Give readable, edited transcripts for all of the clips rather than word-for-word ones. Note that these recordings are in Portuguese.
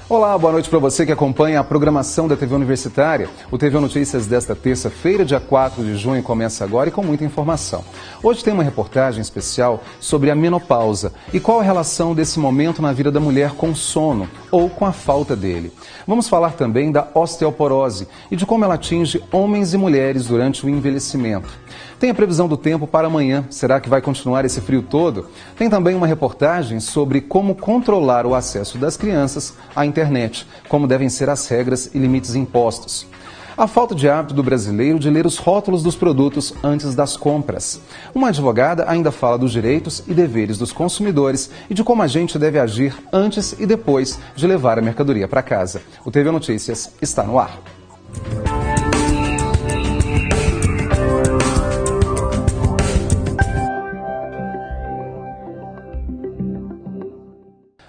Olá, boa noite para você que acompanha a programação da TV Universitária. O TV Notícias desta terça-feira, dia 4 de junho, começa agora e com muita informação. Hoje tem uma reportagem especial sobre a menopausa e qual a relação desse momento na vida da mulher com o sono ou com a falta dele. Vamos falar também da osteoporose e de como ela atinge homens e mulheres durante o envelhecimento. Tem a previsão do tempo para amanhã. Será que vai continuar esse frio todo? Tem também uma reportagem sobre como controlar o acesso das crianças à internet, como devem ser as regras e limites impostos. A falta de hábito do brasileiro de ler os rótulos dos produtos antes das compras. Uma advogada ainda fala dos direitos e deveres dos consumidores e de como a gente deve agir antes e depois de levar a mercadoria para casa. O TV Notícias está no ar.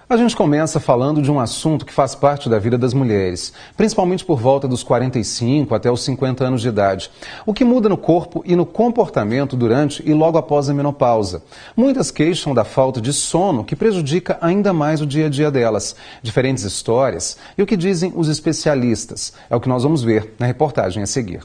A gente começa falando de um assunto que faz parte da vida das mulheres, principalmente por volta dos 45 até os 50 anos de idade. O que muda no corpo e no comportamento durante e logo após a menopausa. Muitas queixam da falta de sono, que prejudica ainda mais o dia a dia delas. Diferentes histórias e o que dizem os especialistas. É o que nós vamos ver na reportagem a seguir.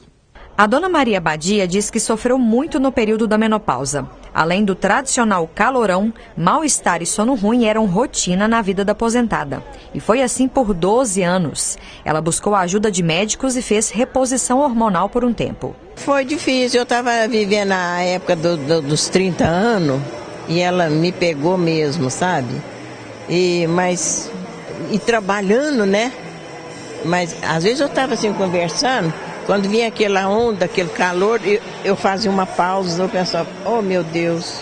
A dona Maria Badia diz que sofreu muito no período da menopausa. Além do tradicional calorão, mal-estar e sono ruim eram rotina na vida da aposentada. E foi assim por 12 anos. Ela buscou a ajuda de médicos e fez reposição hormonal por um tempo. Foi difícil, eu estava vivendo a época dos 30 anos e ela me pegou mesmo, sabe? E trabalhando, né? Mas às vezes eu estava assim conversando. Quando vinha aquela onda, aquele calor, eu fazia uma pausa, eu pensava, oh meu Deus,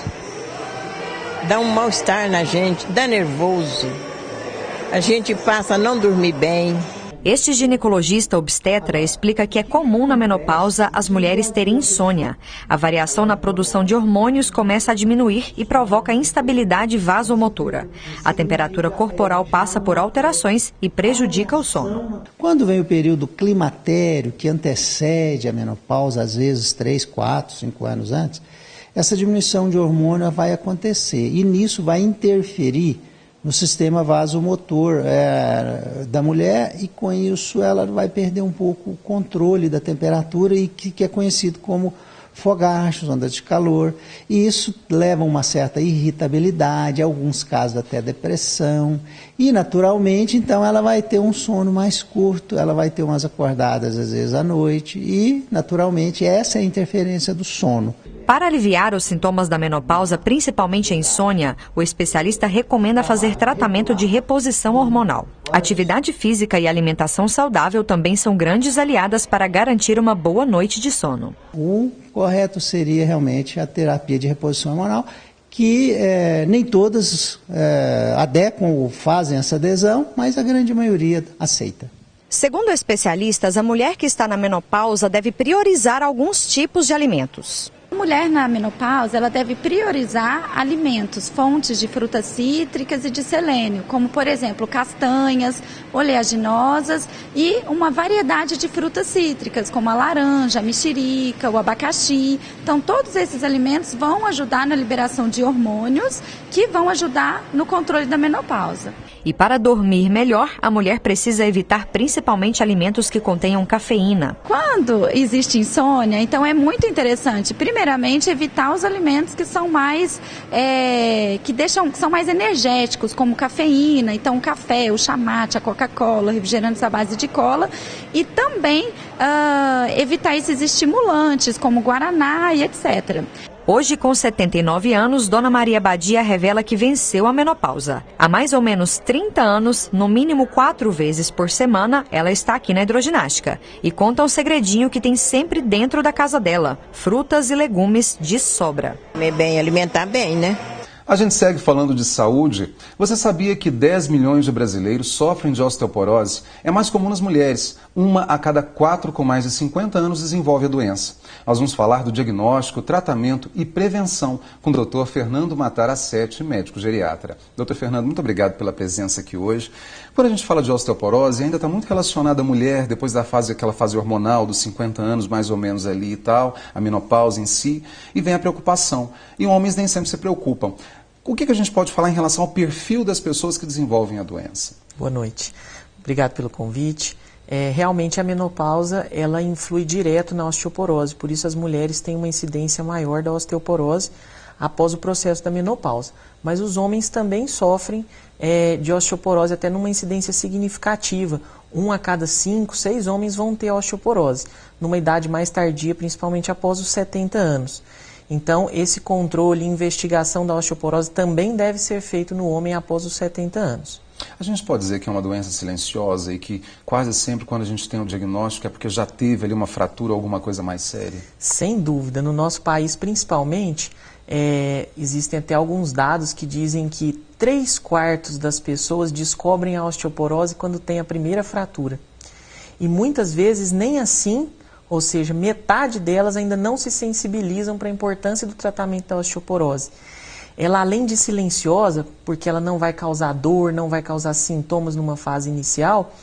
dá um mal-estar na gente, dá nervoso, a gente passa a não dormir bem. Este ginecologista obstetra explica que é comum na menopausa as mulheres terem insônia. A variação na produção de hormônios começa a diminuir e provoca instabilidade vasomotora. A temperatura corporal passa por alterações e prejudica o sono. Quando vem o período climatério, que antecede a menopausa, às vezes 3, 4, 5 anos antes, essa diminuição de hormônio vai acontecer e nisso vai interferir no sistema vasomotor da mulher e com isso ela vai perder um pouco o controle da temperatura e que é conhecido como fogachos, ondas de calor, e isso leva a uma certa irritabilidade, em alguns casos até depressão, e naturalmente então ela vai ter um sono mais curto, ela vai ter umas acordadas às vezes à noite e naturalmente essa é a interferência do sono. Para aliviar os sintomas da menopausa, principalmente a insônia, o especialista recomenda fazer tratamento de reposição hormonal. Atividade física e alimentação saudável também são grandes aliadas para garantir uma boa noite de sono. O correto seria realmente a terapia de reposição hormonal, que nem todas adequam ou fazem essa adesão, mas a grande maioria aceita. Segundo especialistas, a mulher que está na menopausa deve priorizar alguns tipos de alimentos. A mulher na menopausa, ela deve priorizar alimentos, fontes de frutas cítricas e de selênio, como por exemplo castanhas, oleaginosas e uma variedade de frutas cítricas, como a laranja, a mexerica, o abacaxi. Então todos esses alimentos vão ajudar na liberação de hormônios que vão ajudar no controle da menopausa. E para dormir melhor, a mulher precisa evitar principalmente alimentos que contenham cafeína. Quando existe insônia, então é muito interessante, primeiramente, evitar os alimentos que são mais, que são mais energéticos, como cafeína, então o café, o chamate, a Coca-Cola, refrigerantes à base de cola, e também evitar esses estimulantes, como guaraná e etc. Hoje, com 79 anos, Dona Maria Badia revela que venceu a menopausa. Há mais ou menos 30 anos, no mínimo 4 vezes por semana, ela está aqui na hidroginástica. E conta um segredinho que tem sempre dentro da casa dela: frutas e legumes de sobra. Comer bem, alimentar bem, né? A gente segue falando de saúde. Você sabia que 10 milhões de brasileiros sofrem de osteoporose? É mais comum nas mulheres. 1 a cada 4 com mais de 50 anos desenvolve a doença. Nós vamos falar do diagnóstico, tratamento e prevenção com o Dr. Fernando Mataracete, médico geriatra. Dr. Fernando, muito obrigado pela presença aqui hoje. Quando a gente fala de osteoporose, ainda está muito relacionada à mulher, depois da fase, aquela fase hormonal dos 50 anos, mais ou menos ali e tal, a menopausa em si, e vem a preocupação. E homens nem sempre se preocupam. O que a gente pode falar em relação ao perfil das pessoas que desenvolvem a doença? Boa noite. Obrigado pelo convite. Realmente a menopausa, ela influi direto na osteoporose, por isso as mulheres têm uma incidência maior da osteoporose após o processo da menopausa. Mas os homens também sofrem de osteoporose até numa incidência significativa. 1 a cada 5, 6 homens vão ter osteoporose, numa idade mais tardia, principalmente após os 70 anos. Então, esse controle e investigação da osteoporose também deve ser feito no homem após os 70 anos. A gente pode dizer que é uma doença silenciosa e que quase sempre quando a gente tem o diagnóstico é porque já teve ali uma fratura ou alguma coisa mais séria? Sem dúvida. No nosso país, principalmente, existem até alguns dados que dizem que 3/4 das pessoas descobrem a osteoporose quando tem a primeira fratura. E muitas vezes nem assim, ou seja, metade delas ainda não se sensibilizam para a importância do tratamento da osteoporose. Ela, além de silenciosa, porque ela não vai causar dor, não vai causar sintomas numa fase inicial,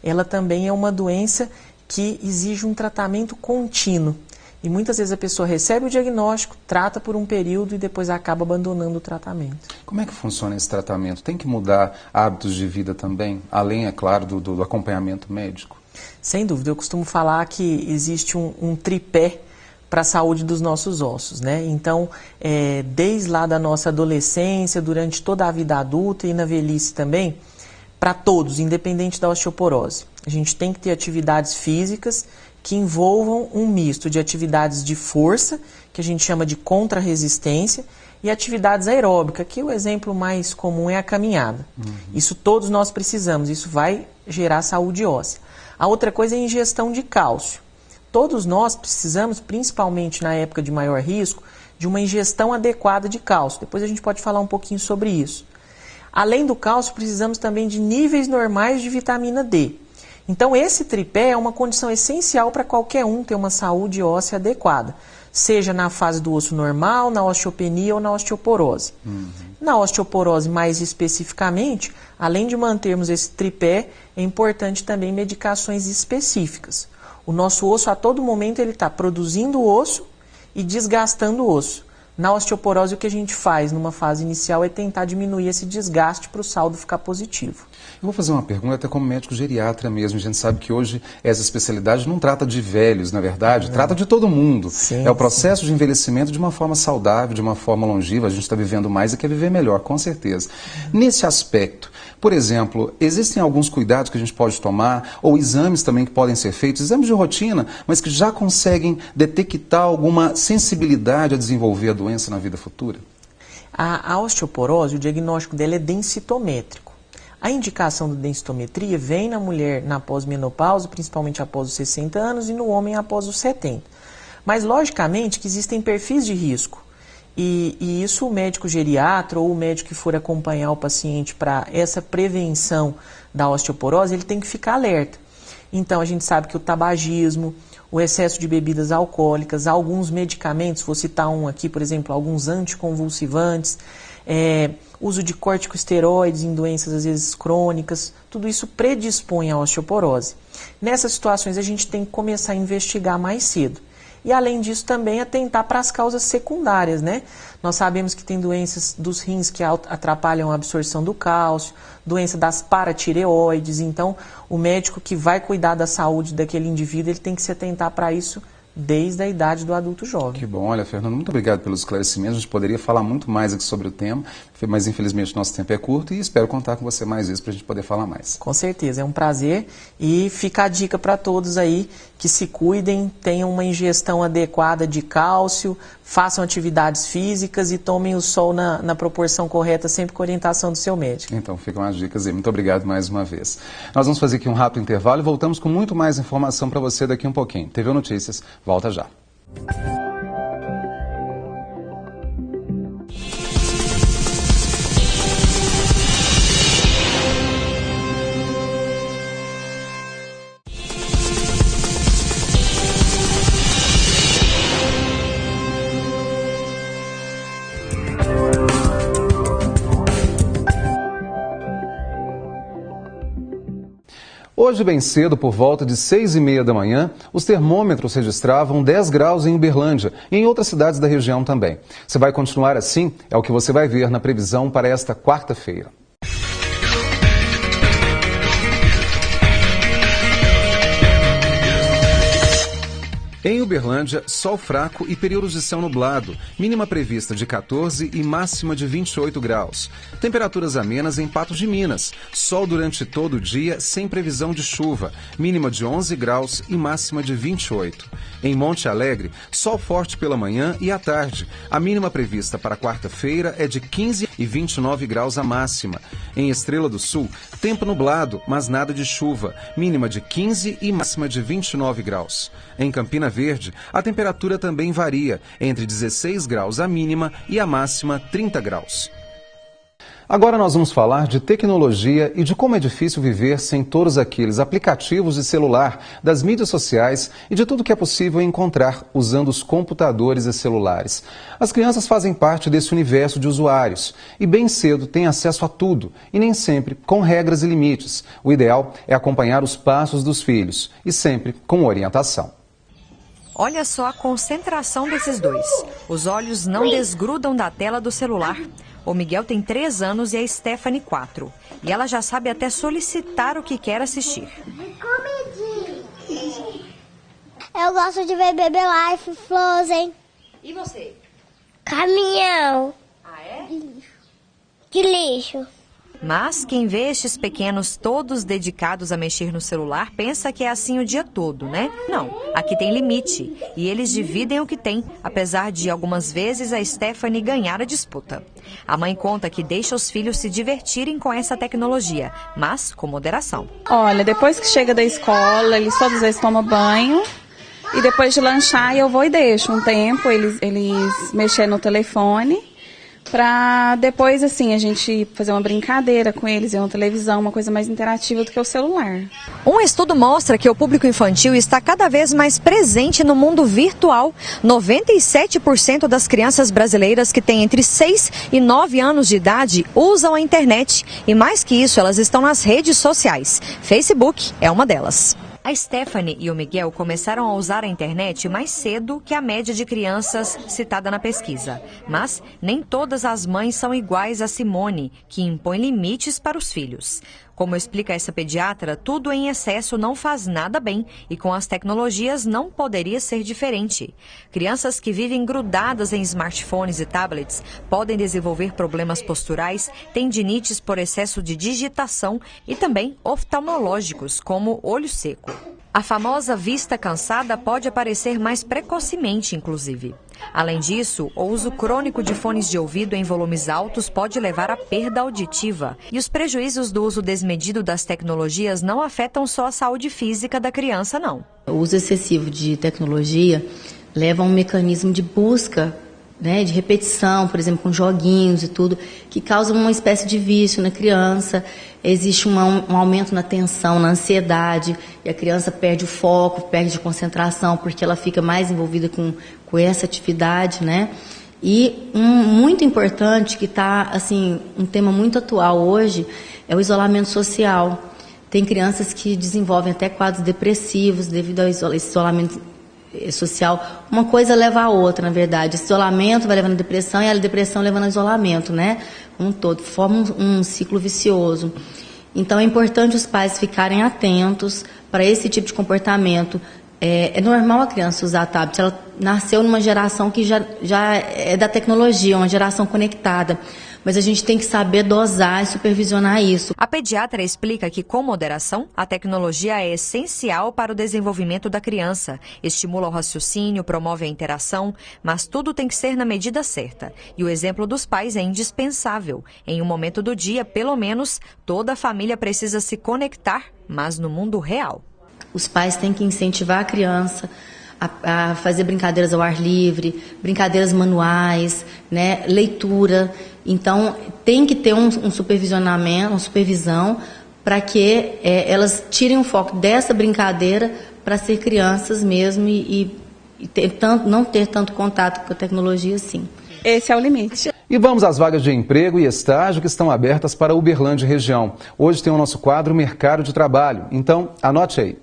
ela também é uma doença que exige um tratamento contínuo. E muitas vezes a pessoa recebe o diagnóstico, trata por um período e depois acaba abandonando o tratamento. Como é que funciona esse tratamento? Tem que mudar hábitos de vida também, além, é claro, do acompanhamento médico? Sem dúvida, eu costumo falar que existe um tripé para a saúde dos nossos ossos, né? Então, desde lá da nossa adolescência, durante toda a vida adulta e na velhice também, para todos, independente da osteoporose. A gente tem que ter atividades físicas que envolvam um misto de atividades de força, que a gente chama de contra-resistência, e atividades aeróbicas, que o exemplo mais comum é a caminhada. Isso todos nós precisamos, isso vai gerar saúde óssea. A outra coisa é a ingestão de cálcio. Todos nós precisamos, principalmente na época de maior risco, de uma ingestão adequada de cálcio. Depois a gente pode falar um pouquinho sobre isso. Além do cálcio, precisamos também de níveis normais de vitamina D. Então, esse tripé é uma condição essencial para qualquer um ter uma saúde óssea adequada, seja na fase do osso normal, na osteopenia ou na osteoporose. Na osteoporose, mais especificamente, além de mantermos esse tripé, é importante também medicações específicas. O nosso osso, a todo momento, ele está produzindo osso e desgastando o osso. Na osteoporose, o que a gente faz numa fase inicial é tentar diminuir esse desgaste para o saldo ficar positivo. Eu vou fazer uma pergunta até como médico geriatra mesmo. A gente sabe que hoje essa especialidade não trata de velhos, na verdade, trata de todo mundo. Sim, é o processo de envelhecimento de uma forma saudável, de uma forma longeva. A gente está vivendo mais e quer viver melhor, com certeza. Nesse aspecto, por exemplo, existem alguns cuidados que a gente pode tomar, ou exames também que podem ser feitos, exames de rotina, mas que já conseguem detectar alguma sensibilidade a desenvolver a doença na vida futura? A osteoporose, o diagnóstico dela é densitométrico. A indicação da densitometria vem na mulher na pós-menopausa, principalmente após os 60 anos, e no homem após os 70. Mas, logicamente, que existem perfis de risco. E isso o médico geriatra ou o médico que for acompanhar o paciente para essa prevenção da osteoporose, ele tem que ficar alerta. Então, a gente sabe que o tabagismo, o excesso de bebidas alcoólicas, alguns medicamentos, vou citar um aqui, por exemplo, alguns anticonvulsivantes, uso de corticosteroides em doenças às vezes crônicas, tudo isso predispõe à osteoporose. Nessas situações a gente tem que começar a investigar mais cedo. E além disso também atentar para as causas secundárias, né? Nós sabemos que tem doenças dos rins que atrapalham a absorção do cálcio, doença das paratireoides, então o médico que vai cuidar da saúde daquele indivíduo, ele tem que se atentar para isso desde a idade do adulto jovem. Que bom. Olha, Fernando, muito obrigado pelos esclarecimentos. A gente poderia falar muito mais aqui sobre o tema, mas infelizmente nosso tempo é curto e espero contar com você mais vezes para a gente poder falar mais. Com certeza, é um prazer e fica a dica para todos aí que se cuidem, tenham uma ingestão adequada de cálcio, façam atividades físicas e tomem o sol na proporção correta, sempre com orientação do seu médico. Então, ficam as dicas aí. Muito obrigado mais uma vez. Nós vamos fazer aqui um rápido intervalo e voltamos com muito mais informação para você daqui um pouquinho. TV Notícias, volta já. Hoje, bem cedo, por volta de 6h30 da manhã, os termômetros registravam 10 graus em Uberlândia e em outras cidades da região também. Se vai continuar assim, é o que você vai ver na previsão para esta quarta-feira. Em Uberlândia, sol fraco e períodos de céu nublado. Mínima prevista de 14 e máxima de 28 graus. Temperaturas amenas em Patos de Minas. Sol durante todo o dia, sem previsão de chuva. Mínima de 11 graus e máxima de 28. Em Monte Alegre, sol forte pela manhã e à tarde. A mínima prevista para quarta-feira é de 15 e 29 graus a máxima. Em Estrela do Sul, tempo nublado, mas nada de chuva. Mínima de 15 e máxima de 29 graus. Em Campina Verde, a temperatura também varia, entre 16 graus a mínima e a máxima 30 graus. Agora nós vamos falar de tecnologia e de como é difícil viver sem todos aqueles aplicativos de celular, das mídias sociais e de tudo que é possível encontrar usando os computadores e celulares. As crianças fazem parte desse universo de usuários e bem cedo têm acesso a tudo e nem sempre com regras e limites. O ideal é acompanhar os passos dos filhos e sempre com orientação. Olha só a concentração desses dois. Os olhos não desgrudam da tela do celular. O Miguel tem 3 anos e a Stephanie 4. E ela já sabe até solicitar o que quer assistir. Eu gosto de ver Baby Life, Frozen. E você? Caminhão. Ah, é? De lixo. Mas quem vê estes pequenos todos dedicados a mexer no celular pensa que é assim o dia todo, né? Não, aqui tem limite. E eles dividem o que tem, apesar de algumas vezes a Stephanie ganhar a disputa. A mãe conta que deixa os filhos se divertirem com essa tecnologia, mas com moderação. Olha, depois que chega da escola, eles todos eles tomam banho. E depois de lanchar, eu vou e deixo um tempo eles mexerem no telefone. Pra depois, assim, a gente fazer uma brincadeira com eles, ver uma televisão, uma coisa mais interativa do que o celular. Um estudo mostra que o público infantil está cada vez mais presente no mundo virtual. 97% das crianças brasileiras que têm entre 6 e 9 anos de idade usam a internet. E mais que isso, elas estão nas redes sociais. Facebook é uma delas. A Stephanie e o Miguel começaram a usar a internet mais cedo que a média de crianças citada na pesquisa. Mas nem todas as mães são iguais a Simone, que impõe limites para os filhos. Como explica essa pediatra, tudo em excesso não faz nada bem e com as tecnologias não poderia ser diferente. Crianças que vivem grudadas em smartphones e tablets podem desenvolver problemas posturais, tendinites por excesso de digitação e também oftalmológicos, como olho seco. A famosa vista cansada pode aparecer mais precocemente, inclusive. Além disso, o uso crônico de fones de ouvido em volumes altos pode levar à perda auditiva. E os prejuízos do uso desmedido das tecnologias não afetam só a saúde física da criança, não. O uso excessivo de tecnologia leva a um mecanismo de busca, né, de repetição, por exemplo, com joguinhos e tudo, que causa uma espécie de vício na criança. Existe um aumento na tensão, na ansiedade, e a criança perde o foco, perde a concentração, porque ela fica mais envolvida com essa atividade, né? E muito importante, que está, assim, um tema muito atual hoje, é o isolamento social. Tem crianças que desenvolvem até quadros depressivos devido ao isolamento social. Uma coisa leva a outra, na verdade. Esse isolamento vai levando à depressão e a depressão levando ao isolamento, né? Um todo, forma um ciclo vicioso. Então é importante os pais ficarem atentos para esse tipo de comportamento. É normal a criança usar tablet. Ela nasceu numa geração que já é da tecnologia, uma geração conectada. Mas a gente tem que saber dosar e supervisionar isso. A pediatra explica que, com moderação, a tecnologia é essencial para o desenvolvimento da criança. Estimula o raciocínio, promove a interação, mas tudo tem que ser na medida certa. E o exemplo dos pais é indispensável. Em um momento do dia, pelo menos, toda a família precisa se conectar, mas no mundo real. Os pais têm que incentivar a criança a fazer brincadeiras ao ar livre, brincadeiras manuais, né, leitura. Então, tem que ter um supervisionamento, uma supervisão, para que elas tirem o foco dessa brincadeira para ser crianças mesmo e não ter tanto contato com a tecnologia assim. Esse é o limite. E vamos às vagas de emprego e estágio que estão abertas para Uberlândia e região. Hoje tem o nosso quadro Mercado de Trabalho, então anote aí.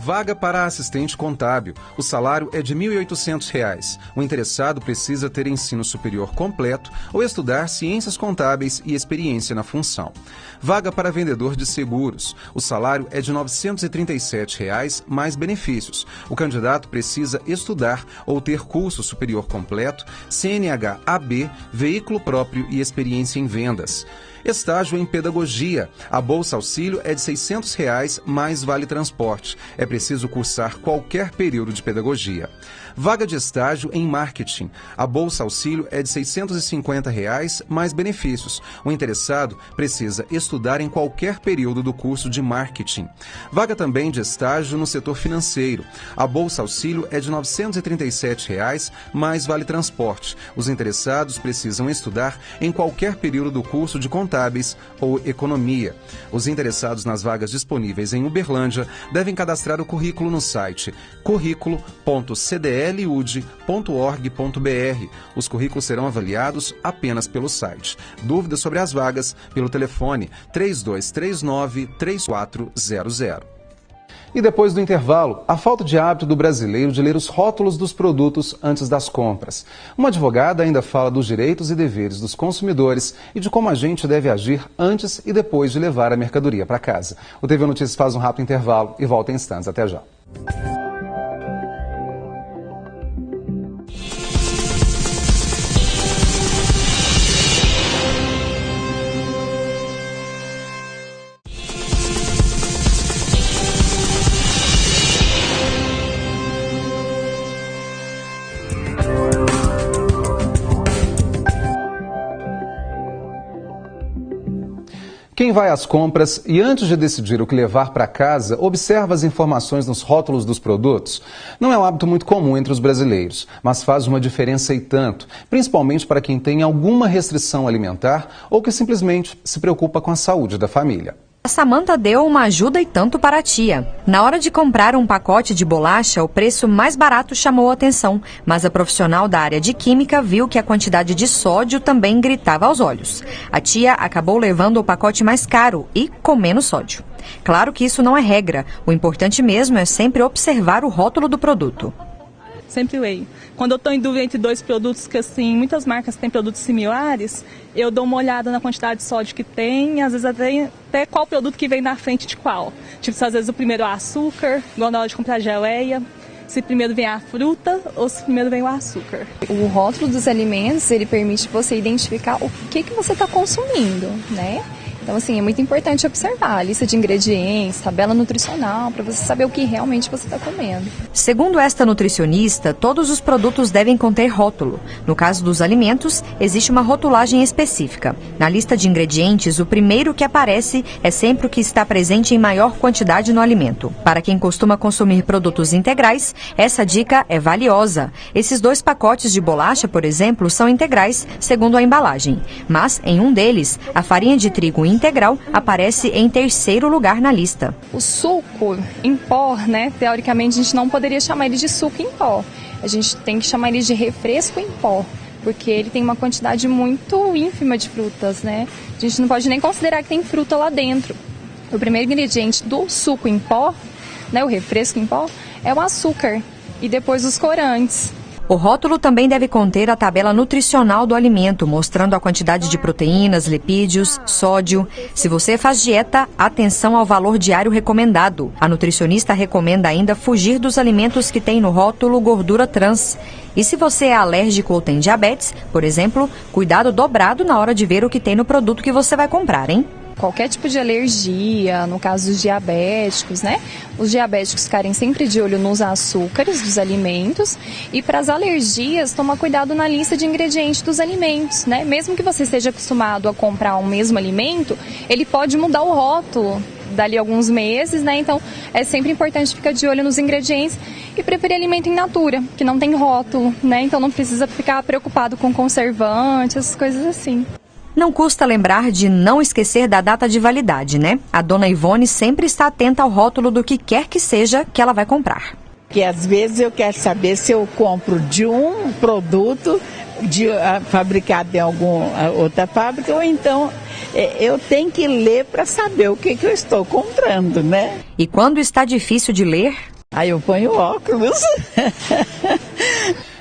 Vaga para assistente contábil. O salário é de R$ 1.800. O interessado precisa ter ensino superior completo ou estudar ciências contábeis e experiência na função. Vaga para vendedor de seguros. O salário é de R$ 937 mais benefícios. O candidato precisa estudar ou ter curso superior completo, CNH AB, veículo próprio e experiência em vendas. Estágio em pedagogia. A Bolsa Auxílio é de R$ 600 mais vale transporte. É preciso cursar qualquer período de pedagogia. Vaga de estágio em marketing. A Bolsa Auxílio é de R$ 650 mais benefícios. O interessado precisa estudar em qualquer período do curso de marketing. Vaga também de estágio no setor financeiro. A Bolsa Auxílio é de R$ 937 mais vale transporte. Os interessados precisam estudar em qualquer período do curso de contábeis ou economia. Os interessados nas vagas disponíveis em Uberlândia devem cadastrar o currículo no site currículo.cdlude.org.br. Os currículos serão avaliados apenas pelo site. Dúvidas sobre as vagas pelo telefone 3239-3400. E depois do intervalo, a falta de hábito do brasileiro de ler os rótulos dos produtos antes das compras. Uma advogada ainda fala dos direitos e deveres dos consumidores e de como a gente deve agir antes e depois de levar a mercadoria para casa. O TV Notícias faz um rápido intervalo e volta em instantes. Até já. Quem vai às compras e antes de decidir o que levar para casa, observa as informações nos rótulos dos produtos? Não é um hábito muito comum entre os brasileiros, mas faz uma diferença e tanto, principalmente para quem tem alguma restrição alimentar ou que simplesmente se preocupa com a saúde da família. A Samanta deu uma ajuda e tanto para a tia. Na hora de comprar um pacote de bolacha, o preço mais barato chamou a atenção, mas a profissional da área de química viu que a quantidade de sódio também gritava aos olhos. A tia acabou levando o pacote mais caro e com menos sódio. Claro que isso não é regra, o importante mesmo é sempre observar o rótulo do produto. Sempre leio. Quando eu estou em dúvida entre dois produtos, que assim, muitas marcas têm produtos similares, eu dou uma olhada na quantidade de sódio que tem, às vezes até qual produto que vem na frente de qual. Tipo, se às vezes o primeiro é o açúcar, igual na hora de comprar geleia, se primeiro vem a fruta ou se primeiro vem o açúcar. O rótulo dos alimentos, ele permite você identificar o que você está consumindo, né? Então, assim, é muito importante observar a lista de ingredientes, tabela nutricional, para você saber o que realmente você está comendo. Segundo esta nutricionista, todos os produtos devem conter rótulo. No caso dos alimentos, existe uma rotulagem específica. Na lista de ingredientes, o primeiro que aparece é sempre o que está presente em maior quantidade no alimento. Para quem costuma consumir produtos integrais, essa dica é valiosa. Esses 2 pacotes de bolacha, por exemplo, são integrais, segundo a embalagem. Mas, em um deles, a farinha de trigo integral aparece em 3º lugar na lista. O suco em pó, né? Teoricamente a gente não poderia chamar ele de suco em pó. A gente tem que chamar ele de refresco em pó, porque ele tem uma quantidade muito ínfima de frutas, né? A gente não pode nem considerar que tem fruta lá dentro. O primeiro ingrediente do suco em pó, né, o refresco em pó, é o açúcar e depois os corantes. O rótulo também deve conter a tabela nutricional do alimento, mostrando a quantidade de proteínas, lipídios, sódio. Se você faz dieta, atenção ao valor diário recomendado. A nutricionista recomenda ainda fugir dos alimentos que têm no rótulo gordura trans. E se você é alérgico ou tem diabetes, por exemplo, cuidado dobrado na hora de ver o que tem no produto que você vai comprar, hein? Qualquer tipo de alergia, no caso dos diabéticos, né? Os diabéticos ficarem sempre de olho nos açúcares dos alimentos e para as alergias, tomar cuidado na lista de ingredientes dos alimentos, né? Mesmo que você esteja acostumado a comprar um mesmo alimento, ele pode mudar o rótulo dali a alguns meses, né? Então, é sempre importante ficar de olho nos ingredientes e preferir alimento in natura, que não tem rótulo, né? Então, não precisa ficar preocupado com conservantes, essas coisas assim. Não custa lembrar de não esquecer da data de validade, né? A dona Ivone sempre está atenta ao rótulo do que quer que seja que ela vai comprar. Porque às vezes eu quero saber se eu compro de um produto fabricado em alguma outra fábrica, ou então eu tenho que ler para saber o que eu estou comprando, né? E quando está difícil de ler? Aí eu ponho óculos.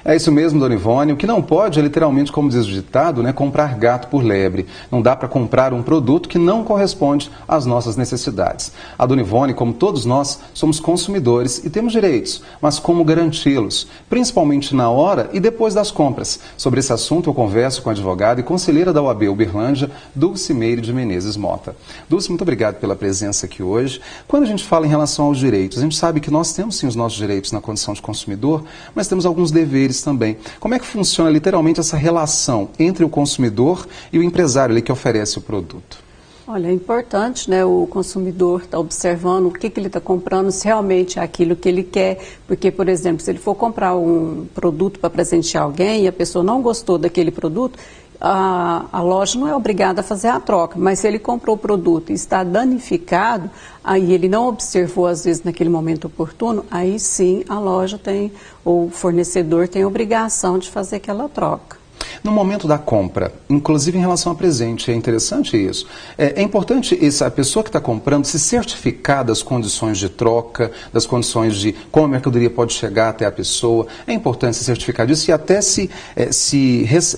É isso mesmo, Dona Ivone. O que não pode é literalmente, como diz o ditado, né, comprar gato por lebre. Não dá para comprar um produto que não corresponde às nossas necessidades. A Dona Ivone, como todos nós, somos consumidores e temos direitos, mas como garanti-los? Principalmente na hora e depois das compras. Sobre esse assunto eu converso com a advogada e conselheira da OAB Uberlândia, Dulcimeire de Menezes Mota. Dulce, muito obrigado pela presença aqui hoje. Quando a gente fala em relação aos direitos, a gente sabe que nós temos sim os nossos direitos na condição de consumidor, mas temos alguns deveres também. Como é que funciona literalmente essa relação entre o consumidor e o empresário ali que oferece o produto? Olha, é importante, né, o consumidor estar observando o que ele está comprando, se realmente é aquilo que ele quer, porque, por exemplo, se ele for comprar um produto para presentear alguém e a pessoa não gostou daquele produto, a loja não é obrigada a fazer a troca, mas se ele comprou o produto e está danificado, aí ele não observou às vezes naquele momento oportuno, aí sim a loja tem, ou o fornecedor tem a obrigação de fazer aquela troca. No momento da compra, inclusive em relação a presente, é interessante isso. É importante a pessoa que está comprando se certificar das condições de troca, das condições de como a mercadoria pode chegar até a pessoa. É importante se certificar disso e até se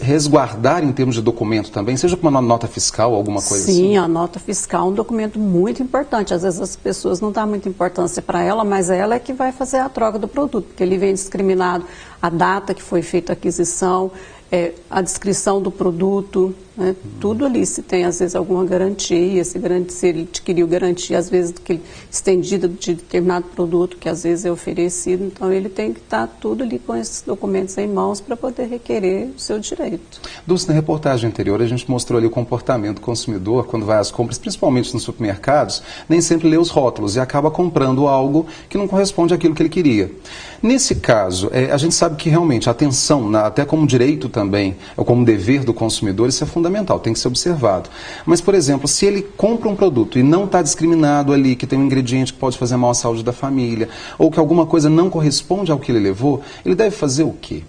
resguardar em termos de documento também, seja com uma nota fiscal ou alguma coisa assim. Sim, a nota fiscal é um documento muito importante. Às vezes as pessoas não dão muita importância para ela, mas ela é que vai fazer a troca do produto, porque ele vem discriminado a data que foi feita a aquisição, a descrição do produto, né? Tudo ali, se tem às vezes alguma garantia, se ele adquiriu garantia às vezes estendida de determinado produto que às vezes é oferecido, então ele tem que estar tudo ali com esses documentos em mãos para poder requerer o seu direito. Dulce, na reportagem anterior a gente mostrou ali o comportamento do consumidor quando vai às compras, principalmente nos supermercados, nem sempre lê os rótulos e acaba comprando algo que não corresponde àquilo que ele queria. Nesse caso, a gente sabe que realmente a atenção, até como direito também, ou como dever do consumidor, isso é fundamental, tem que ser observado. Mas, por exemplo, se ele compra um produto e não está discriminado ali, que tem um ingrediente que pode fazer mal à saúde da família, ou que alguma coisa não corresponde ao que ele levou, ele deve fazer o quê?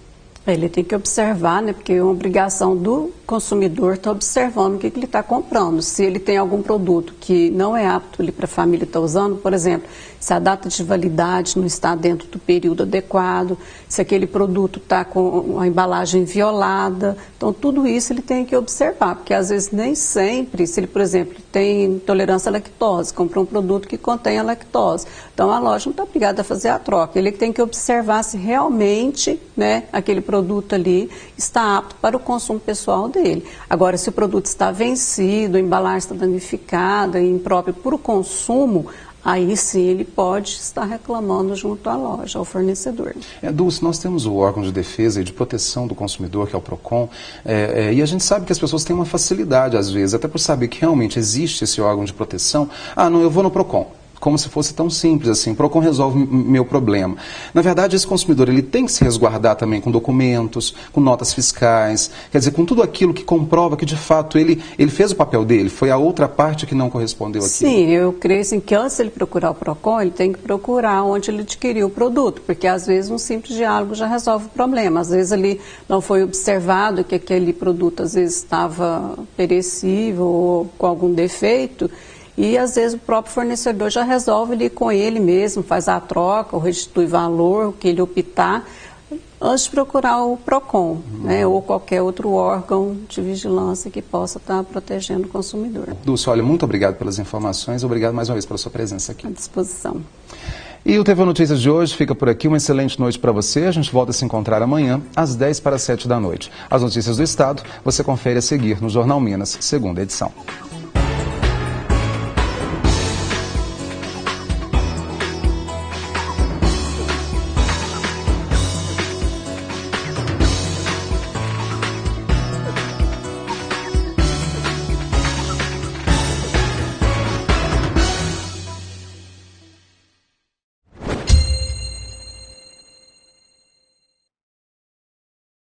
Ele tem que observar, né, porque é uma obrigação do consumidor estar observando o que ele está comprando. Se ele tem algum produto que não é apto para a família estar usando, por exemplo, se a data de validade não está dentro do período adequado, se aquele produto está com a embalagem violada. Então, tudo isso ele tem que observar, porque às vezes nem sempre, se ele, por exemplo, tem intolerância à lactose, comprou um produto que contém a lactose, então a loja não está obrigada a fazer a troca. Ele tem que observar se realmente, né, aquele produto ali está apto para o consumo pessoal dele. Agora, se o produto está vencido, a embalagem está danificada e impróprio para o consumo, aí sim ele pode estar reclamando junto à loja, ao fornecedor. Dulce, nós temos o órgão de defesa e de proteção do consumidor, que é o PROCON, e a gente sabe que as pessoas têm uma facilidade, às vezes, até por saber que realmente existe esse órgão de proteção. Ah, não, eu vou no PROCON. Como se fosse tão simples assim, o PROCON resolve meu problema. Na verdade, esse consumidor ele tem que se resguardar também com documentos, com notas fiscais, quer dizer, com tudo aquilo que comprova que, de fato, ele fez o papel dele, foi a outra parte que não correspondeu aqui. Sim, eu creio assim, que antes de ele procurar o PROCON, ele tem que procurar onde ele adquiriu o produto, porque às vezes um simples diálogo já resolve o problema. Às vezes ali não foi observado que aquele produto às vezes estava perecível ou com algum defeito, e às vezes o próprio fornecedor já resolve ali com ele mesmo, faz a troca, ou restitui valor, o que ele optar, antes de procurar o PROCON, né, ou qualquer outro órgão de vigilância que possa estar protegendo o consumidor. Dulce, olha, muito obrigado pelas informações, obrigado mais uma vez pela sua presença aqui. À disposição. E o TV Notícias de hoje fica por aqui. Uma excelente noite para você. A gente volta a se encontrar amanhã, às 10 para 7 da noite. As notícias do Estado você confere a seguir no Jornal Minas, segunda edição.